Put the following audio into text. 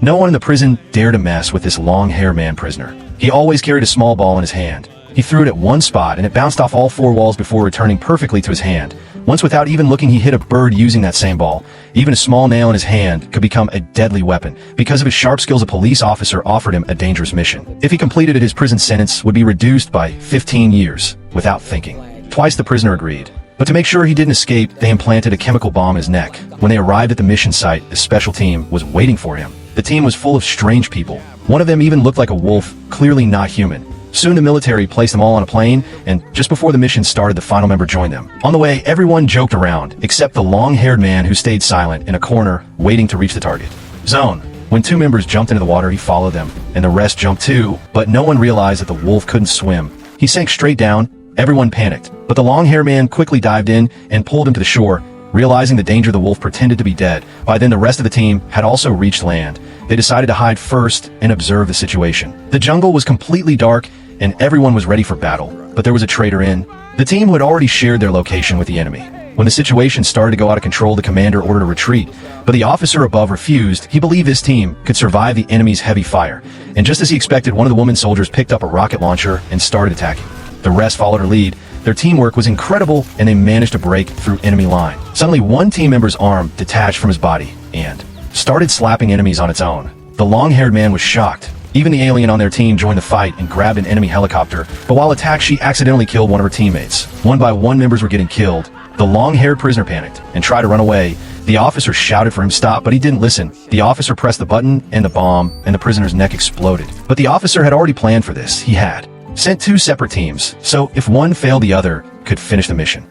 No one in the prison dared to mess with this long-haired man prisoner. He always carried a small ball in his hand. He threw it at one spot and it bounced off all four walls before returning perfectly to his hand. Once, without even looking, he hit a bird using that same ball. Even a small nail in his hand could become a deadly weapon. Because of his sharp skills, a police officer offered him a dangerous mission. If he completed it, his prison sentence would be reduced by 15 years without thinking. Twice the prisoner agreed. But to make sure he didn't escape, they implanted a chemical bomb in his neck. When they arrived at the mission site, a special team was waiting for him. The team was full of strange people. One of them even looked like a wolf, clearly not human. Soon the military placed them all on a plane, and just before the mission started, the final member joined them. On the way, everyone joked around, except the long-haired man who stayed silent in a corner, waiting to reach the target zone. When two members jumped into the water, he followed them, and the rest jumped too, but no one realized that the wolf couldn't swim. He sank straight down. Everyone panicked, but the long-haired man quickly dived in and pulled him to the shore. Realizing the danger, the wolf pretended to be dead. By then, the rest of the team had also reached land. They decided to hide first and observe the situation. The jungle was completely dark, and everyone was ready for battle, but there was a traitor in the team who had already shared their location with the enemy. When the situation started to go out of control, the commander ordered a retreat, but the officer above refused. He believed his team could survive the enemy's heavy fire, and just as he expected, one of the women soldiers picked up a rocket launcher and started attacking. The rest followed her lead. Their teamwork was incredible, and they managed to break through enemy line. Suddenly, one team member's arm detached from his body and started slapping enemies on its own. The long-haired man was shocked. Even the alien on their team joined the fight and grabbed an enemy helicopter, but while attacked, she accidentally killed one of her teammates. One by one, members were getting killed. The long-haired prisoner panicked and tried to run away. The officer shouted for him to stop, but he didn't listen. The officer pressed the button, and the bomb, and the prisoner's neck exploded. But the officer had already planned for this. He had sent two separate teams, so if one failed, the other could finish the mission.